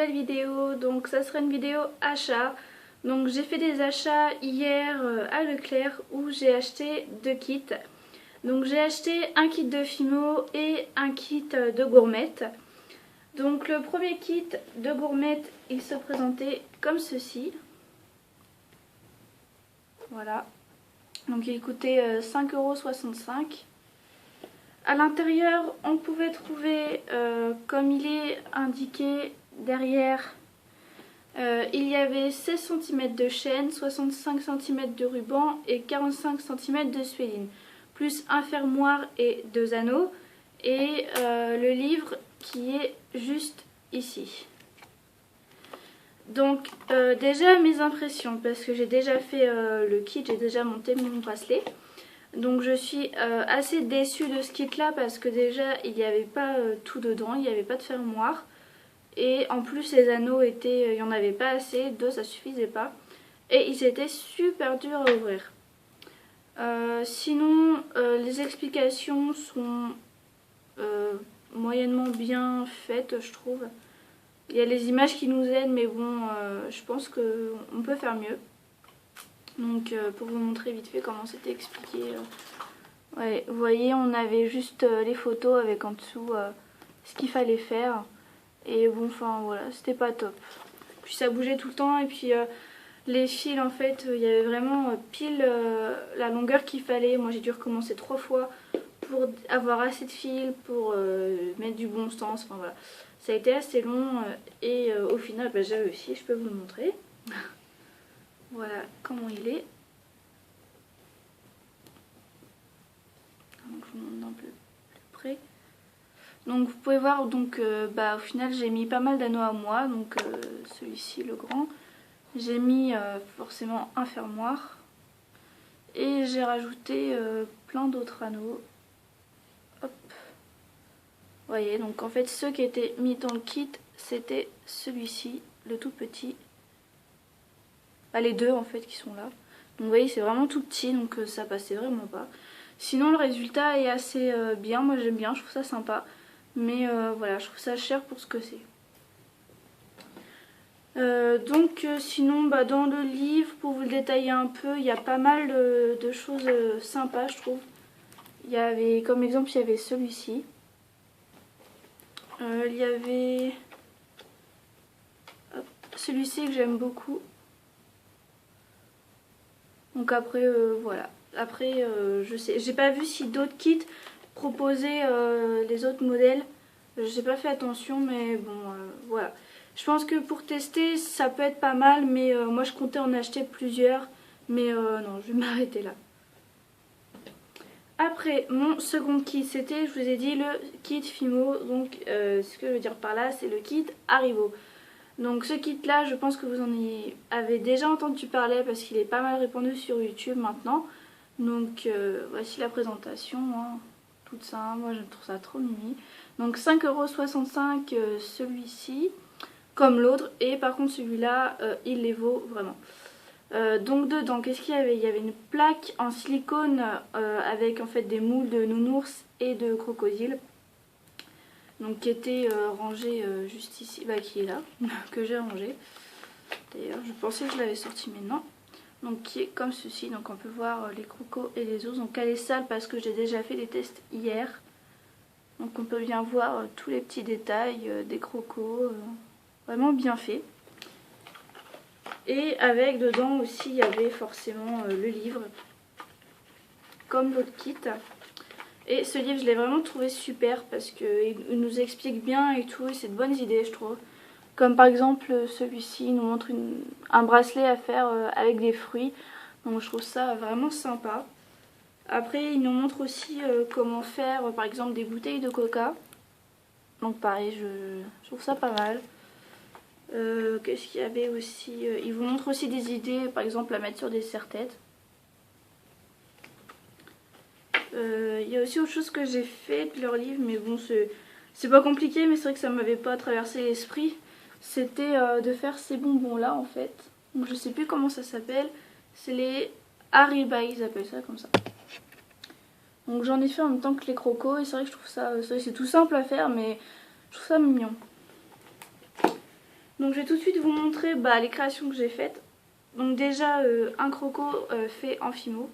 nouvelle vidéo. Donc ça sera une vidéo achat. Donc j'ai fait des achats hier à Leclerc où j'ai acheté 2 kits. Donc j'ai acheté un kit de Fimo et un kit de gourmette. Donc le premier kit de gourmette, il se présentait comme ceci. Voilà. Donc il coûtait 5,65 €. À l'intérieur, on pouvait trouver, comme il est indiqué derrière, il y avait 16 cm de chaîne, 65 cm de ruban et 45 cm de suéline, plus un fermoir et 2 anneaux, et le livre qui est juste ici. Donc déjà mes impressions, parce que j'ai déjà fait le kit, j'ai déjà monté mon bracelet. Donc je suis assez déçue de ce kit là parce que déjà il n'y avait pas tout dedans, il n'y avait pas de fermoir. Et en plus les anneaux étaient, il n'y en avait pas assez, 2 ça suffisait pas. Et ils étaient super durs à ouvrir. Sinon les explications sont moyennement bien faites je trouve. Il y a les images qui nous aident mais bon je pense qu'on peut faire mieux. Donc pour vous montrer vite fait comment c'était expliqué. Ouais, vous voyez on avait juste les photos avec en dessous ce qu'il fallait faire. Et bon enfin voilà c'était pas top. Puis ça bougeait tout le temps et puis les fils en fait il y avait vraiment pile la longueur qu'il fallait. Moi j'ai dû recommencer 3 fois pour avoir assez de fils pour mettre du bon sens. Enfin voilà. Ça a été assez long et au final bah, j'ai réussi, je peux vous le montrer. Voilà comment il est. Donc, je vous montre un peu plus près. Donc vous pouvez voir donc bah, au final j'ai mis pas mal d'anneaux à moi. Donc celui-ci le grand. J'ai mis forcément un fermoir. Et j'ai rajouté plein d'autres anneaux. Hop. Vous voyez donc en fait ceux qui étaient mis dans le kit c'était celui-ci, le tout petit. Bah, les deux en fait qui sont là. Donc vous voyez c'est vraiment tout petit donc ça passait vraiment pas. Sinon le résultat est assez bien, moi j'aime bien, je trouve ça sympa. Mais voilà je trouve ça cher pour ce que c'est. Donc sinon bah, dans le livre pour vous le détailler un peu il y a pas mal de choses sympas je trouve. Il y avait comme exemple il y avait celui-ci. Il y avait celui-ci que j'aime beaucoup. Donc après voilà. Après je sais, j'ai pas vu si d'autres kits proposaient les autres modèles. J'ai pas fait attention mais bon voilà. Je pense que pour tester ça peut être pas mal mais moi je comptais en acheter plusieurs. Mais non je vais m'arrêter là. Après mon second kit c'était, je vous ai dit, le kit Fimo. Donc ce que je veux dire par là c'est le kit Haribo. Donc ce kit là je pense que vous en avez déjà entendu parler parce qu'il est pas mal répandu sur YouTube maintenant. Donc voici la présentation, hein. Toute simple, moi je trouve ça trop mimi. Donc 5,65 € celui-ci comme l'autre et par contre celui-là il les vaut vraiment. Donc dedans qu'est-ce qu'il y avait? Il y avait une plaque en silicone avec en fait des moules de nounours et de crocodile. Donc qui était rangé juste ici, bah qui est là, que j'ai rangé. D'ailleurs je pensais que je l'avais sorti mais non. Donc qui est comme ceci, donc on peut voir les crocos et les os. Donc elle est sale parce que j'ai déjà fait des tests hier. Donc on peut bien voir tous les petits détails des crocos, vraiment bien fait. Et avec dedans aussi il y avait forcément le livre, comme l'autre kit. Et ce livre je l'ai vraiment trouvé super parce qu'il nous explique bien et tout, et c'est de bonnes idées je trouve. Comme par exemple celui-ci, il nous montre un bracelet à faire avec des fruits. Donc je trouve ça vraiment sympa. Après il nous montre aussi comment faire par exemple des bouteilles de coca. Donc pareil je trouve ça pas mal. Qu'est-ce qu'il y avait aussi? Il vous montre aussi des idées par exemple à mettre sur des serre-têtes. Il y a aussi autre chose que j'ai fait de leur livre, mais bon c'est pas compliqué, mais c'est vrai que ça m'avait pas traversé l'esprit. C'était de faire ces bonbons là en fait. Donc, je sais plus comment ça s'appelle. C'est les Haribo, ils appellent ça comme ça. Donc j'en ai fait en même temps que les crocos et c'est vrai que je trouve ça, c'est tout simple à faire mais je trouve ça mignon. Donc je vais tout de suite vous montrer les créations que j'ai faites. Donc déjà un croco fait en fimo.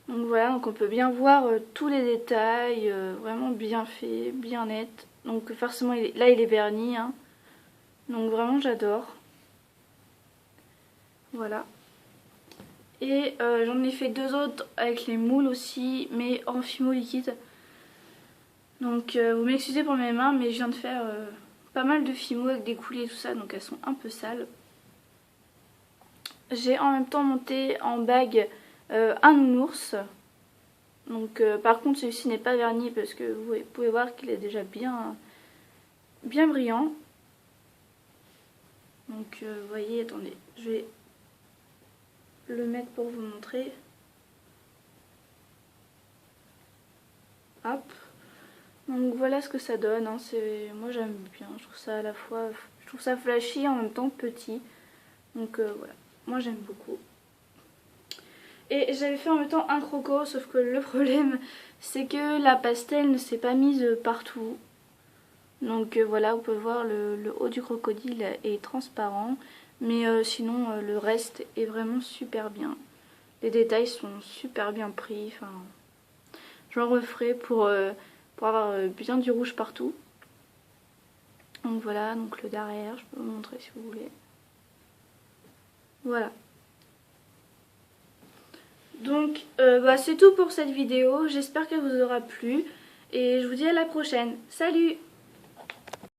Donc voilà, donc on peut bien voir tous les détails, vraiment bien fait, bien net. Donc forcément là il est verni, hein. Donc vraiment j'adore. Voilà. Et j'en ai fait deux autres avec les moules aussi, mais en fimo liquide. Donc vous m'excusez pour mes mains, mais je viens de faire pas mal de fimo avec des coulées et tout ça, donc elles sont un peu sales. J'ai en même temps monté en bague un nounours. Donc par contre celui-ci n'est pas verni parce que vous pouvez voir qu'il est déjà bien brillant. Donc vous voyez, attendez, je vais le mettre pour vous montrer. Hop. Donc voilà ce que ça donne, hein. Moi j'aime bien, je trouve ça à la fois, je trouve ça flashy en même temps petit. Donc voilà, moi j'aime beaucoup. Et j'avais fait en même temps un croco, sauf que le problème c'est que la pastel ne s'est pas mise partout. Donc voilà, vous pouvez voir le haut du crocodile est transparent. Mais sinon le reste est vraiment super bien. Les détails sont super bien pris. Enfin, j'en referai pour avoir bien du rouge partout. Donc voilà, donc le derrière, je peux vous montrer si vous voulez. Voilà. Donc c'est tout pour cette vidéo, j'espère qu'elle vous aura plu et je vous dis à la prochaine. Salut!